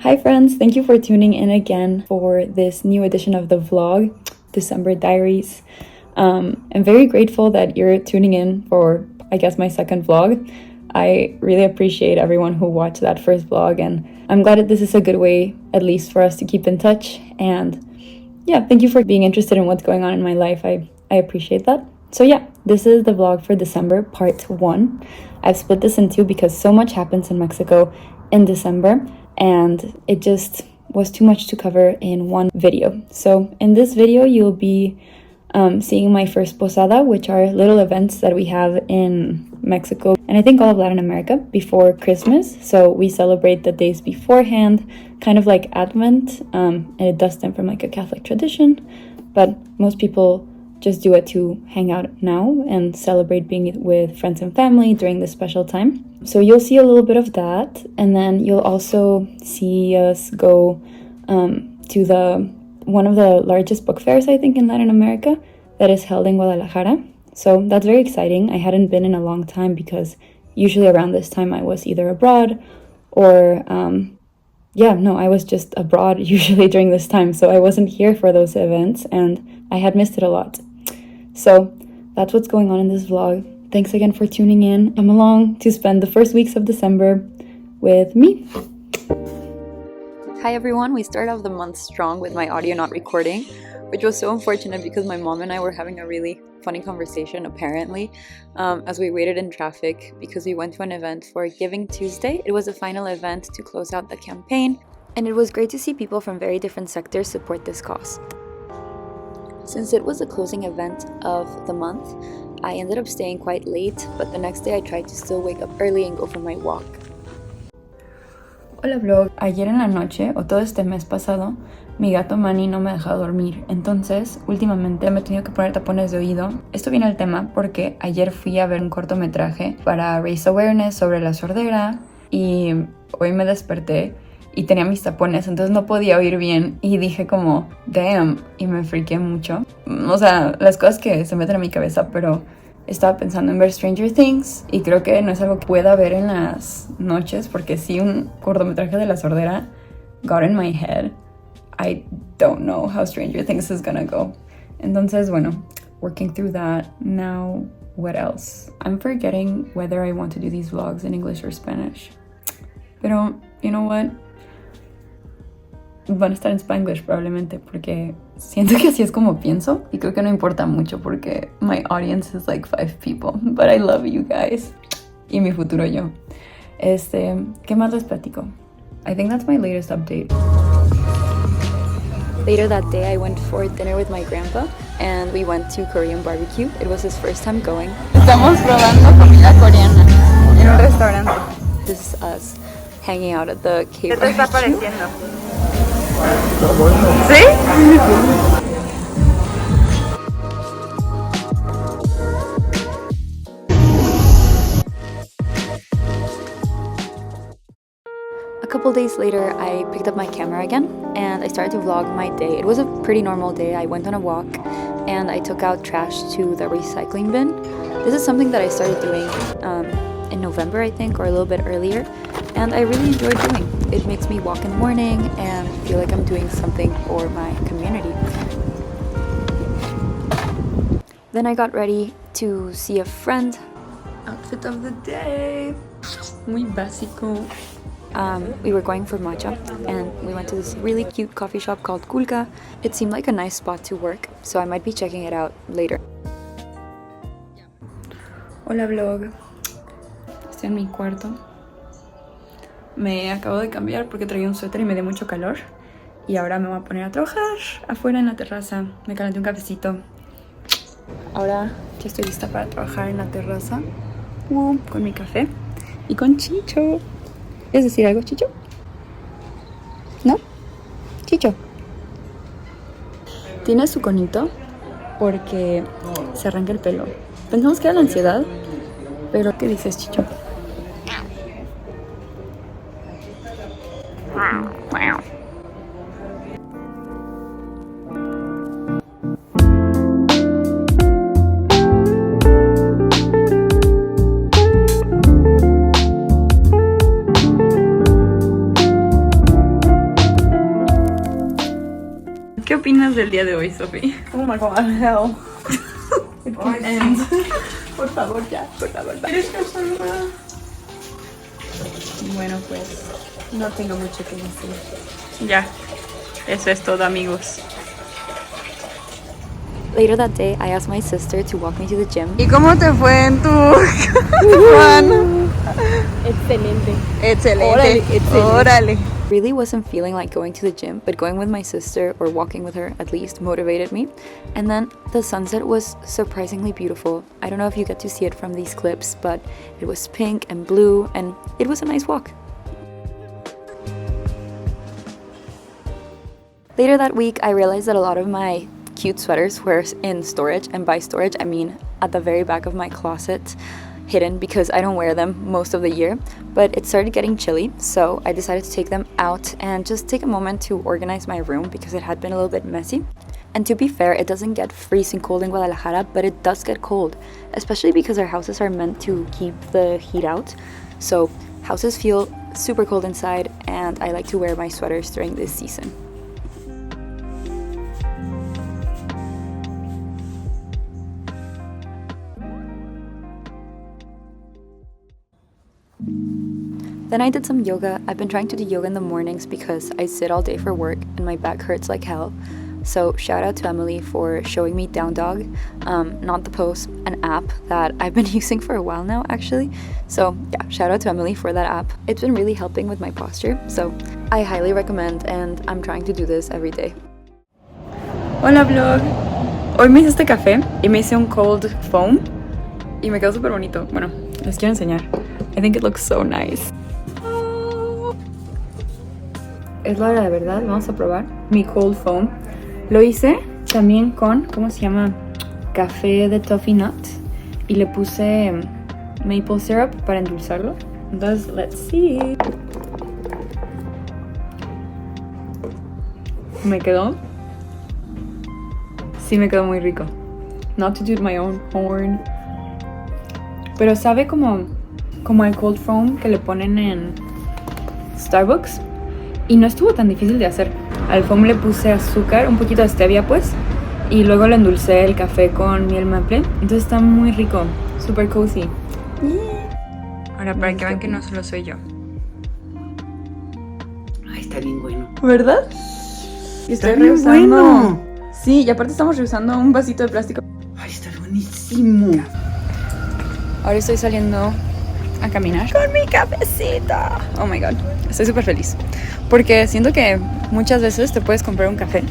Hi friends, thank you for tuning in again for this new edition of the vlog, December Diaries. I'm very grateful that you're tuning in for, I guess, my second vlog. I really appreciate everyone who watched that first vlog, and I'm glad that this is a good way, at least for us to keep in touch. And yeah, thank you for being interested in what's going on in my life. I appreciate that. So yeah, this is the vlog for December, part 1. I've split this in two because so much happens in Mexico in December, and it just was too much to cover in one video. So in this video, you'll be seeing my first posada, which are little events that we have in Mexico and I think all of Latin America before Christmas. So we celebrate the days beforehand, kind of like Advent, and it does stem from like a Catholic tradition, but most people just do it to hang out now and celebrate being with friends and family during this special time. So you'll see a little bit of that, and then you'll also see us go to one of the largest book fairs, I think, in Latin America, that is held in Guadalajara. So that's very exciting. I hadn't been in a long time because usually around this time I was either abroad or I was just abroad usually during this time. So I wasn't here for those events and I had missed it a lot. So that's what's going on in this vlog. Thanks again for tuning in. I'm along to spend the first weeks of December with me. Hi everyone, we started off the month strong with my audio not recording, which was so unfortunate because my mom and I were having a really funny conversation apparently as we waited in traffic because we went to an event for Giving Tuesday. It was a final event to close out the campaign, and it was great to see people from very different sectors support this cause. Since it was the closing event of the month, I ended up staying quite late, but the next day I tried to still wake up early and go for my walk. Hola vlog, ayer en la noche, o todo este mes pasado, mi gato Manny no me deja dormir, entonces últimamente me he tenido que poner tapones de oído. Esto viene al tema porque ayer fui a ver un cortometraje para raise awareness sobre la sordera y hoy me desperté y tenía mis tapones, entonces no podía oír bien y dije como, damn, y me friqué mucho. O sea, las cosas que se meten en mi cabeza, pero estaba pensando en ver Stranger Things y creo que no es algo que pueda ver en las noches porque sí, un cortometraje de la sordera got in my head. I don't know how Stranger Things is gonna go. Entonces, bueno, working through that. Now, what else? I'm forgetting whether I want to do these vlogs in English or Spanish. Pero, you know what? Van a estar en Spanglish probablemente porque siento que así es como pienso y creo que no importa mucho porque my audience is like 5 people, but I love you guys y mi futuro yo. ¿Qué más les platico? I think that's my latest update. Later that day I went for dinner with my grandpa and we went to Korean barbecue. It was his first time going. Estamos probando comida coreana en un restaurante. This is us hanging out at the cave. ¿Qué te está pareciendo? ¿Sí? A couple days later, I picked up my camera again and I started to vlog my day. It was a pretty normal day. I went on a walk and I took out trash to the recycling bin. This is something that I started doing in November, I think, or a little bit earlier, and I really enjoy doing. It makes me walk in the morning and feel like I'm doing something for my community. Then I got ready to see a friend. Outfit of the day. Muy básico. We were going for matcha and we went to this really cute coffee shop called Kulka. It seemed like a nice spot to work, so I might be checking it out later. Hola vlog. Estoy en mi cuarto. Me acabo de cambiar porque traía un suéter y me dio mucho calor. Y ahora me voy a poner a trabajar afuera en la terraza. Me calenté un cafecito. Ahora ya estoy lista para trabajar en la terraza. Con mi café. Y con Chicho. ¿Quieres decir algo, Chicho? ¿No? Chicho. Tiene su conito porque se arranca el pelo. Pensamos que era la ansiedad, pero ¿qué dices, Chicho? opinas del día de hoy, Sophie? Oh my god, hell. It can end. Por favor, ya, por favor. ¿Quieres que os saluda? Bueno, pues No tengo mucho que decir. ya. Eso es todo, amigos. Later that day, I asked my sister to walk me to the gym. ¿Y cómo te fue en tu run? Excelente. Excelente. Órale. Really wasn't feeling like going to the gym, but going with my sister, or walking with her at least, motivated me. And then the sunset was surprisingly beautiful. I don't know if you get to see it from these clips, but it was pink and blue, and it was a nice walk. Later that week, I realized that a lot of my cute sweaters were in storage, and by storage, I mean at the very back of my closet, hidden because I don't wear them most of the year. But it started getting chilly, so I decided to take them out and just take a moment to organize my room because it had been a little bit messy. And to be fair, it doesn't get freezing cold in Guadalajara, but it does get cold, especially because our houses are meant to keep the heat out. So houses feel super cold inside, and I like to wear my sweaters during this season. Then I did some yoga. I've been trying to do yoga in the mornings because I sit all day for work and my back hurts like hell. So shout out to Emily for showing me Down Dog, not the pose, an app that I've been using for a while now actually. So yeah, shout out to Emily for that app. It's been really helping with my posture, so I highly recommend, and I'm trying to do this every day. Hola, vlog. Hoy me hice este café y me hice un cold foam y me quedó súper bonito. Bueno, les quiero enseñar. I think it looks so nice. Es la hora de verdad, vamos a probar mi cold foam. Lo hice también con, ¿cómo se llama? Café de Toffee nut. Y le puse maple syrup para endulzarlo. Entonces, let's see. Me quedó. Sí, me quedó muy rico. Not to toot my own horn. Pero sabe como el cold foam que le ponen en Starbucks. Y no estuvo tan difícil de hacer. Al foam le puse azúcar, un poquito de stevia pues. Y luego le endulcé el café con miel maple. Entonces está muy rico. Super cozy. Ahora para que vean que no solo soy yo. Ay, está bien bueno. ¿Verdad? Y Está bien bueno. Sí, y aparte estamos reusando un vasito de plástico. Ay, está buenísimo. Ahora estoy saliendo a caminar con mi cafecito. Oh my god, estoy súper feliz. Porque siento que muchas veces te puedes comprar un café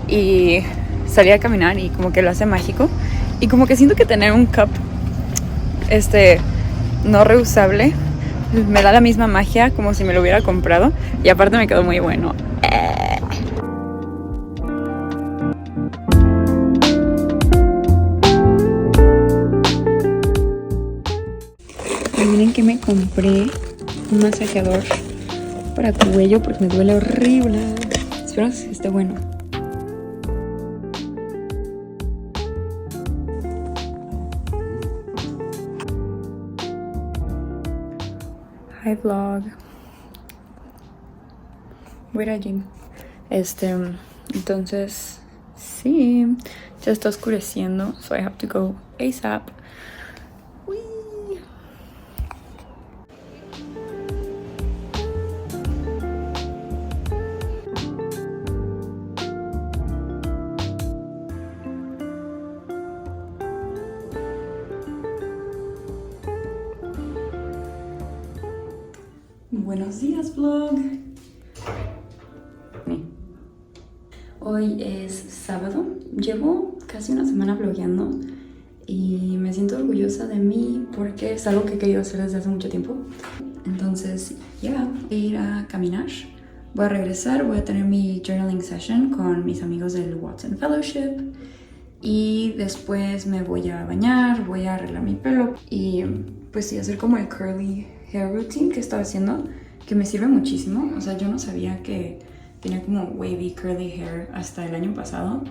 y salir a caminar y como que lo hace mágico. Y como que siento que tener un cup no reusable me da la misma magia como si me lo hubiera comprado. Y aparte me quedó muy bueno. Y miren que me compré un masajeador para cuello porque me duele horrible. Espero que esté bueno. Hi vlog. Voy a ir al gym. Entonces, sí, ya está oscureciendo, so I have to go ASAP. Buenos días, vlog. Hoy es sábado. Llevo casi una semana vlogueando y me siento orgullosa de mí porque es algo que he querido hacer desde hace mucho tiempo. Entonces, ya, voy a ir a caminar. Voy a regresar, voy a tener mi journaling session con mis amigos del Watson Fellowship y después me voy a bañar, voy a arreglar mi pelo y pues sí, hacer como el curly hair routine que estaba haciendo, que me sirve muchísimo. O sea, yo no sabía que tenía como wavy curly hair hasta el año pasado,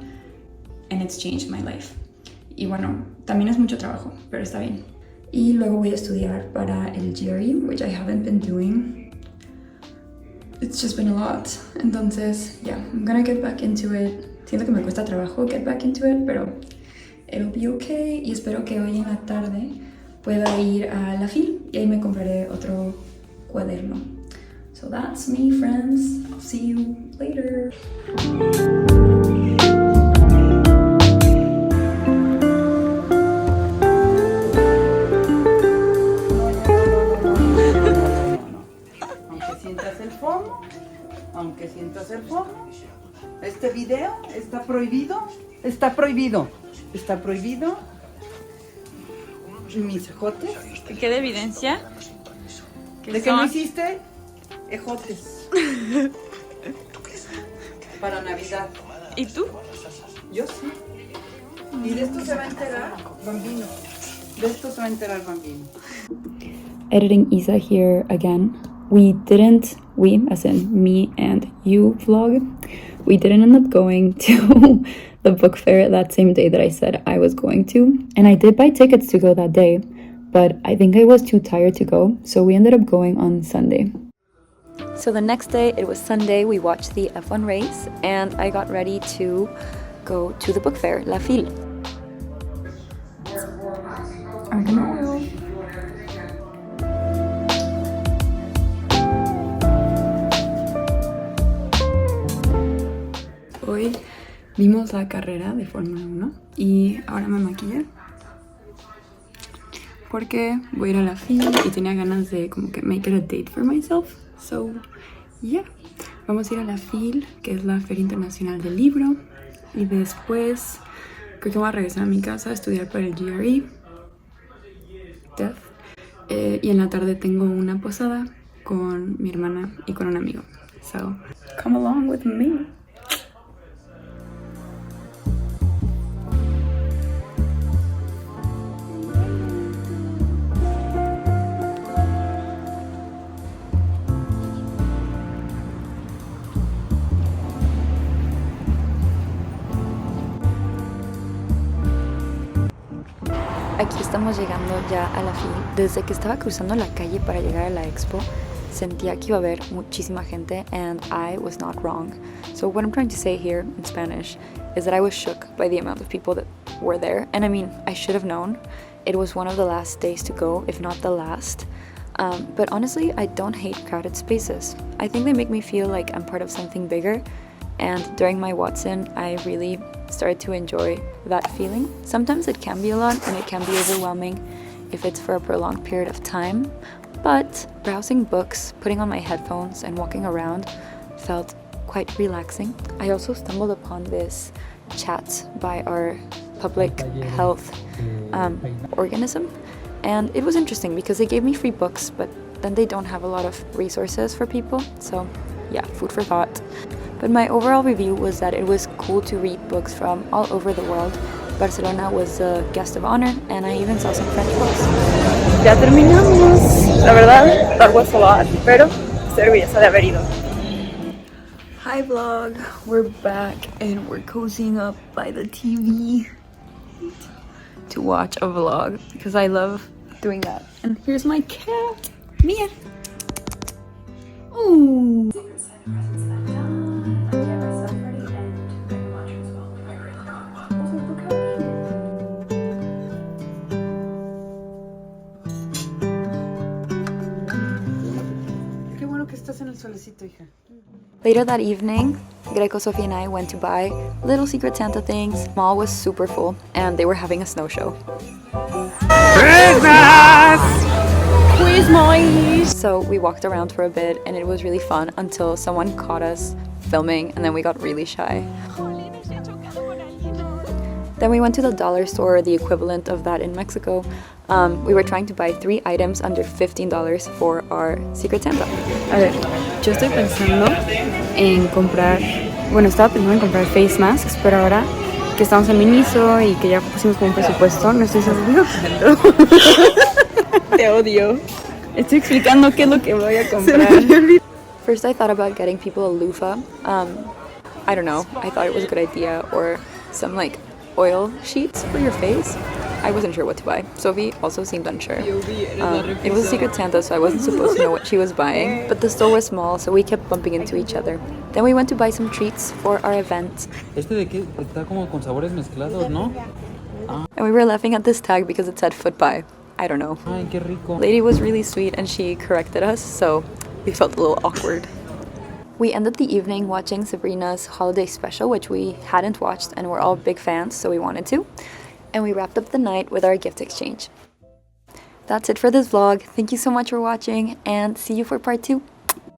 and it's changed my life. Y bueno, también es mucho trabajo, pero está bien. Y luego voy a estudiar para el diary, which I haven't been doing. It's just been a lot. Entonces, yeah, I'm gonna get back into it. siento que me cuesta trabajo get back into it, pero it'll be okay. Y espero que hoy en la tarde pueda ir a la FIL y ahí me compraré otro cuaderno. So that's me, friends. I'll see you later. Aunque sientas el fondo, este video está prohibido, está prohibido, está prohibido. Mis ejotes. ¿Te queda evidencia? ¿De qué no hiciste? Ejotes. Para Navidad. ¿Y tú? Yo sí. Y de esto se va a enterar Bambino. De esto se va a enterar Bambino. Editing Isa here again. We, as in me and you vlog, we didn't end up going to the book fair that same day that I said I was going to. And I did buy tickets to go that day, but I think I was too tired to go, so we ended up going on Sunday. So the next day, it was Sunday, we watched the F1 race, and I got ready to go to the book fair, La File. Hoy vimos la carrera de Fórmula 1 y ahora me maquillé porque voy a ir a la FIL y tenía ganas de como que make it a date for myself. So, yeah. Vamos a ir a la FIL, que es la Feria Internacional del Libro, y después creo que voy a regresar a mi casa a estudiar para el diary y en la tarde tengo una posada con mi hermana y con un amigo. So, come along with me. Aquí estamos llegando ya a la FIL. Desde que estaba cruzando la calle para llegar a la expo, sentía que iba a haber muchísima gente, and I was not wrong. So what I'm trying to say here in Spanish is that I was shook by the amount of people that were there. And I mean, I should have known. It was one of the last days to go, if not the last. But honestly, I don't hate crowded spaces. I think they make me feel like I'm part of something bigger. And during my Watson, I really started to enjoy that feeling. Sometimes it can be a lot and it can be overwhelming if it's for a prolonged period of time. But browsing books, putting on my headphones and walking around felt quite relaxing. I also stumbled upon this chat by our public health organism. And it was interesting because they gave me free books, but then they don't have a lot of resources for people. So yeah, food for thought. But my overall review was that it was cool to read books from all over the world. Barcelona was a guest of honor, and I even saw some French books. Ya terminamos. La verdad, that was a lot, pero estoy orgullosa de haber ido. Hi vlog, we're back and we're cozying up by the TV to watch a vlog because I love doing that. And here's my cat, Mia. Ooh. Later that evening, Greco, Sophie, and I went to buy little Secret Santa things. Mall was super full, and they were having a snow show. Christmas! So we walked around for a bit, and it was really fun until someone caught us filming, and then we got really shy. Then we went to the dollar store, the equivalent of that in Mexico. We were trying to buy 3 items under $15 for our Secret Santa. A ver, yo estoy pensando en comprar, bueno, estaba pensando en comprar face masks, pero ahora que estamos en Miniso y que ya pusimos como un presupuesto, no estoy seguro. Te odio. Estoy explicando qué es lo que voy a comprar. First, I thought about getting people a loofah. I don't know, I thought it was a good idea, or some like oil sheets for your face. I wasn't sure what to buy. Sophie also seemed unsure. It was a Secret Santa, so I wasn't supposed to know what she was buying, but the store was small, so we kept bumping into each other. Then we went to buy some treats for our event. ¿Este de qué? Está como con sabores mezclados, ¿no? And we were laughing at this tag because it said foot pie. I don't know. Ay, qué rico. Lady was really sweet and she corrected us, so we felt a little awkward. We ended the evening watching Sabrina's holiday special, which we hadn't watched and we're all big fans, so we wanted to. And we wrapped up the night with our gift exchange. That's it for this vlog. Thank you so much for watching and see you for part 2.